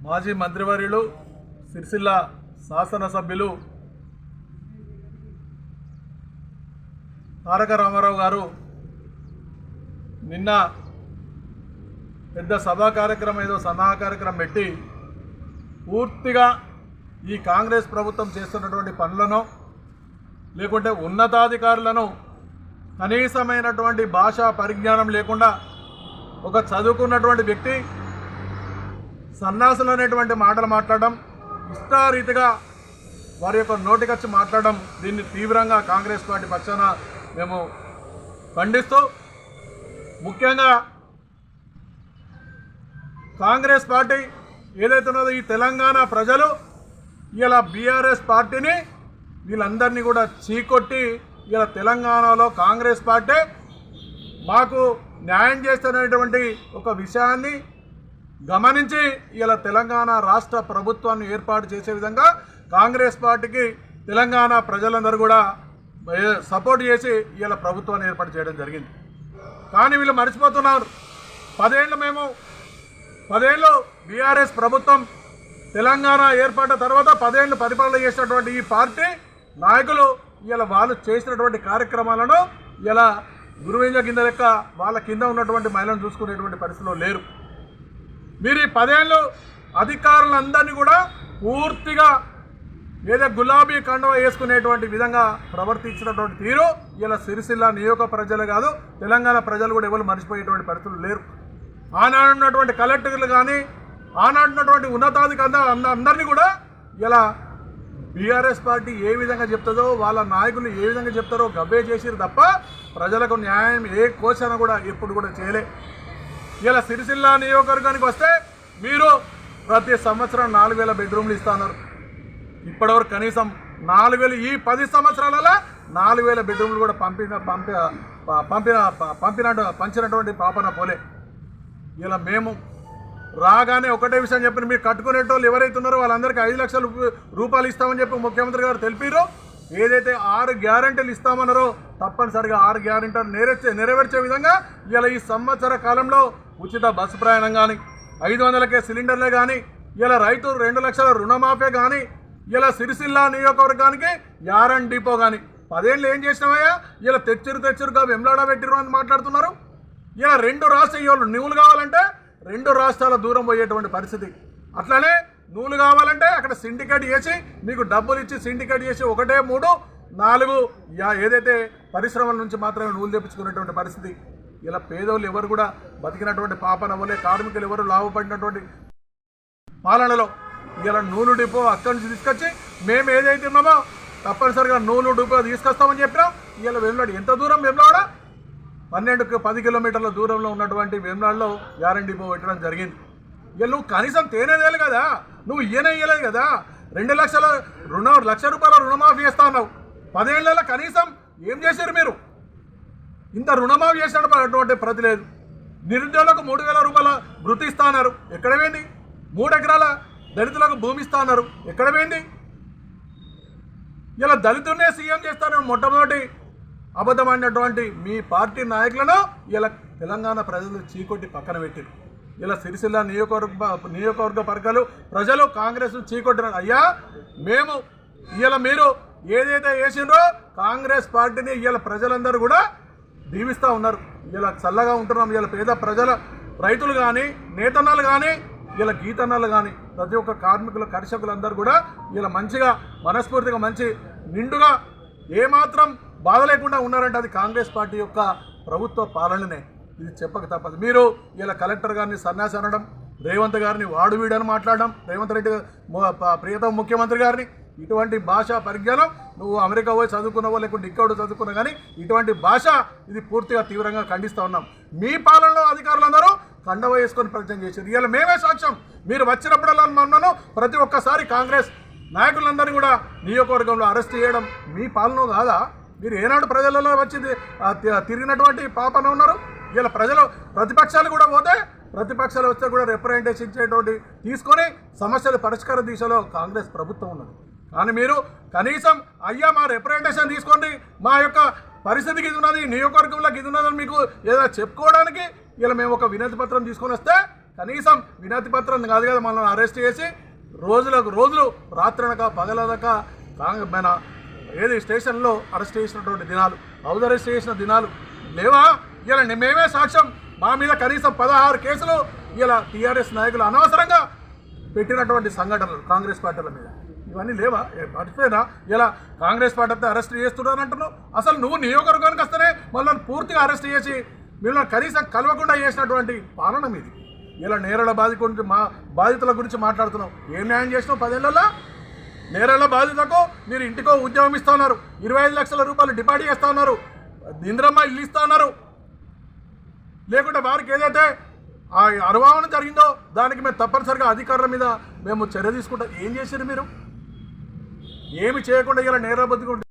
మాజీ మంత్రివర్యులు సిరిసిల్ల శాసనసభ్యులు తారక రామారావు గారు నిన్న పెద్ద సభా కార్యక్రమం ఏదో సన్నాహ కార్యక్రమం పెట్టి పూర్తిగా ఈ కాంగ్రెస్ ప్రభుత్వం చేస్తున్నటువంటి పనులను లేకుంటే ఉన్నతాధికారులను కనీసమైనటువంటి భాషా పరిజ్ఞానం లేకుండా ఒక చదువుకున్నటువంటి వ్యక్తి సన్నాసులు అనేటువంటి మాటలు మాట్లాడడం, ఇష్టారీతిగా వారి యొక్క నోటికొచ్చి మాట్లాడడం, దీన్ని తీవ్రంగా కాంగ్రెస్ పార్టీ పక్షాన మేము ఖండిస్తూ, ముఖ్యంగా కాంగ్రెస్ పార్టీ ఏదైతే ఉన్నదో ఈ తెలంగాణ ప్రజలు ఇలా బీఆర్ఎస్ పార్టీని వీళ్ళందరినీ కూడా చీకొట్టి ఇలా తెలంగాణలో కాంగ్రెస్ పార్టీ మాకు న్యాయం చేస్తున్నటువంటి ఒక విషయాన్ని గమనించి ఇలా తెలంగాణ రాష్ట్ర ప్రభుత్వాన్ని ఏర్పాటు చేసే విధంగా కాంగ్రెస్ పార్టీకి తెలంగాణ ప్రజలందరూ కూడా సపోర్ట్ చేసి ఇలా ప్రభుత్వాన్ని ఏర్పాటు చేయడం జరిగింది. కానీ వీళ్ళు మర్చిపోతున్నారు, 10 ఏళ్ళు బీఆర్ఎస్ ప్రభుత్వం తెలంగాణ ఏర్పడిన తర్వాత 10 ఏళ్ళు పరిపాలన చేసినటువంటి ఈ పార్టీ నాయకులు ఇలా వాళ్ళు చేసినటువంటి కార్యక్రమాలను ఇలా గురువింజ కింద లెక్క వాళ్ళ కింద ఉన్నటువంటి మహిళలను చూసుకునేటువంటి పరిస్థితిలో లేరు. మీరు ఈ 10 ఏళ్ళు అధికారులందరినీ కూడా పూర్తిగా ఏదో గులాబీ కండువా వేసుకునేటువంటి విధంగా ప్రవర్తించినటువంటి తీరు ఇలా సిరిసిల్ల నియోజక ప్రజలు కాదు, తెలంగాణ ప్రజలు కూడా ఎవరు మర్చిపోయేటువంటి పరిస్థితులు లేరు. ఆనాడున్నటువంటి కలెక్టర్లు కానీ ఆనాడున్నటువంటి ఉన్నతాధికారులు అందరినీ కూడా ఇలా బీఆర్ఎస్ పార్టీ ఏ విధంగా చెప్తుందో, వాళ్ళ నాయకులు ఏ విధంగా చెప్తారో గవ్వే చేసిరు తప్ప ప్రజలకు న్యాయం ఏ కోసన కూడా ఎప్పుడు కూడా చేయలే. ఇలా సిరిసిల్ల నియోజకవర్గానికి వస్తే మీరు ప్రతి సంవత్సరం 4000 బెడ్రూమ్లు ఇస్తున్నారు. ఇప్పటివరకు కనీసం 4000 ఈ 10 సంవత్సరాలలో 4000 బెడ్రూమ్లు కూడా పంచినటువంటి పాపన పోలే. ఇలా మేము రాగానే ఒకటే విషయం చెప్పిన, మీరు కట్టుకునేటోళ్ళు ఎవరైతే ఉన్నారో వాళ్ళందరికీ 5 లక్షల రూపాయలు ఇస్తామని చెప్పి ముఖ్యమంత్రి గారు తెలిపారు. ఏదైతే 6 గ్యారెంటీలు ఇస్తామన్నారో తప్పనిసరిగా 6 గ్యారెంటీలు నెరవేర్చే విధంగా ఇలా ఈ సంవత్సర కాలంలో ఉచిత బస్సు ప్రయాణం కానీ, 500కే సిలిండర్లే కానీ, ఇలా రైతు 2 లక్షల రుణమాఫీ కానీ, ఇలా సిరిసిల్ల నియోజకవర్గానికి యారన్ డిపో కానీ 10 ఏళ్ళు ఏం చేసినామయ్యా? ఇలా తెచ్చురుగా వెమ్లాడ పెట్టిరు అని మాట్లాడుతున్నారు. ఇలా 2 రాష్ట్రాలు నూలు కావాలంటే 2 రాష్ట్రాల దూరం పోయేటువంటి పరిస్థితి. అట్లనే నూలు కావాలంటే అక్కడ సిండికేట్ చేసి మీకు డబ్బులు ఇచ్చి సిండికేట్ చేసి 1, 3, 4 ఏదైతే పరిశ్రమల నుంచి మాత్రమే నూలు తెప్పించుకునేటువంటి పరిస్థితి. ఇలా పేదోళ్ళు ఎవరు కూడా బతికినటువంటి పాపన వల్లే, కార్మికులు ఎవరు లాభపడినటువంటి పాలనలో ఇలా నూలు డిపో అక్కడి నుంచి తీసుకొచ్చి మేము ఏదైతే ఉన్నామో తప్పనిసరిగా నూలు డిపో తీసుకొస్తామని చెప్పినాం. ఇలా వెమ్లాడ ఎంత దూరం? వెమ్లాడ 10 కిలోమీటర్ల దూరంలో ఉన్నటువంటి వేమ్లాడలో యారన్ డిపో పెట్టడం జరిగింది. ఇక నువ్వు కనీసం తేనేదేలు కదా, నువ్వు ఇయ్యలేదు కదా. 2 లక్షల ₹1,00,000 రుణమాఫీ చేస్తా ఉన్నావు. 10 ఏళ్లలో కనీసం ఏం చేశారు మీరు? ఇంత రుణమాఫీ చేసినటువంటి ప్రతి లేదు. నిరుద్యోగులకు 3,000 రూపాయల వృత్తి ఇస్తా అన్నారు, ఎక్కడ పోయింది? 3 ఎకరాల దళితులకు భూమి ఇస్తా అన్నారు, ఎక్కడ పోయింది? ఇలా దళితున్నే సీఎం చేస్తాను మొట్టమొదటి అబద్ధమైనటువంటి మీ పార్టీ నాయకులను ఇలా తెలంగాణ ప్రజలు చీకొట్టి పక్కన పెట్టారు. ఇలా సిరిసిల్ల నియోజకవర్గ ప్రజలు కాంగ్రెస్ చీకొట్టినారు. అయ్యా మేము ఇలా మీరు ఏదైతే వేసిండ్రో కాంగ్రెస్ పార్టీని ఇలా ప్రజలందరూ కూడా దీవిస్తూ ఉన్నారు. ఇలా చల్లగా ఉంటున్నాం. ఇలా పేద ప్రజల రైతులు కానీ, నేతన్నలు కానీ, ఇలా గీతన్నలు కానీ, ప్రతి ఒక్క కార్మికులు కర్షకులందరూ కూడా ఇలా మంచిగా మనస్ఫూర్తిగా మంచి నిండుగా ఏమాత్రం బాధ లేకుండా ఉన్నారంటే అది కాంగ్రెస్ పార్టీ యొక్క ప్రభుత్వ పాలననే. ఇది చెప్పక తప్పదు. మీరు ఇలా కలెక్టర్ గారిని సన్యాసి అనడం, రేవంత్ గారిని వాడు వీడని మాట్లాడడం, రేవంత్ రెడ్డి ప్రియతమ ముఖ్యమంత్రి గారిని ఇటువంటి భాషా పరిజ్ఞానం నువ్వు అమెరికా పోయి చదువుకున్నావో లేకుంటే ఇక్కడ చదువుకున్నా కానీ ఇటువంటి భాష ఇది పూర్తిగా తీవ్రంగా ఖండిస్తూ ఉన్నాం. మీ పాలనలో అధికారులందరూ కండవ వేసుకొని ప్రయత్నం చేశారు. ఇలా మేమే సాక్ష్యం. మీరు వచ్చినప్పుడల్లా మమ్మల్ని ప్రతి ఒక్కసారి కాంగ్రెస్ నాయకులందరినీ కూడా నియోజకవర్గంలో అరెస్ట్ చేయడం మీ పాలన కాదా? మీరు ఏనాడు ప్రజలలో వచ్చింది తిరిగినటువంటి పాపన ఉన్నారు. ఇలా ప్రతిపక్షాలు కూడా పోతే ప్రతిపక్షాలు వస్తే కూడా రిప్రజెంటేషన్ ఇచ్చేటువంటి తీసుకొని సమస్యల పరిష్కార దిశలో కాంగ్రెస్ ప్రభుత్వం ఉన్నది. కానీ మీరు కనీసం అయ్యా మా రిప్రజెంటేషన్ తీసుకోండి, మా యొక్క పరిస్థితికి ఇది ఉన్నది, నియోజకవర్గంలోకి ఇది ఉన్నదని మీకు ఏదో చెప్పుకోవడానికి ఇలా మేము ఒక వినతి పత్రం తీసుకొని వస్తే కనీసం వినతి పత్రం కాదు కదా మనల్ని అరెస్ట్ చేసి రోజులకు రోజులు రాత్రనక పగలనక మన ఏది స్టేషన్లో అరెస్ట్ చేసినటువంటి దినాలు, హౌస్ అరెస్ట్ చేసిన దినాలు లేవా? ఇలా మేమే సాక్ష్యం. మా మీద కనీసం 16 కేసులు ఇలా టీఆర్ఎస్ నాయకులు అనవసరంగా పెట్టినటువంటి సంఘటనలు కాంగ్రెస్ పార్టీల మీద ఇవన్నీ లేవా? మర్చిపోయినా ఇలా కాంగ్రెస్ పార్టీ అరెస్ట్ చేస్తున్నానంటున్నావు. అసలు నువ్వు నియోజకవర్గానికి వస్తేనే మళ్ళీ పూర్తిగా అరెస్ట్ చేసి మిమ్మల్ని కనీసం కలవకుండా చేసినటువంటి పాలన మీది. ఇలా నేరాల బాధితుల గురించి మాట్లాడుతున్నావు. ఏం న్యాయం చేసినావు 10 ఏళ్లలో? నేరాల బాధితులకు మీరు ఇంటికో ఉద్యోగం ఇస్తా ఉన్నారు, 25 లక్షల రూపాయలు డిపాజిట్ చేస్తా ఉన్నారు, ఇందిరమ్మ ఇల్లు ఇస్తా ఉన్నారు. లేకుంటే వారికి ఏదైతే ఆ అనుభవం జరిగిందో దానికి మేము తప్పనిసరిగా అధికారుల మీద మేము చర్య తీసుకుంటాం. ఏం చేశారు మీరు? ఏమి చేయకుండా ఇలా నేరాల బతుకుంటే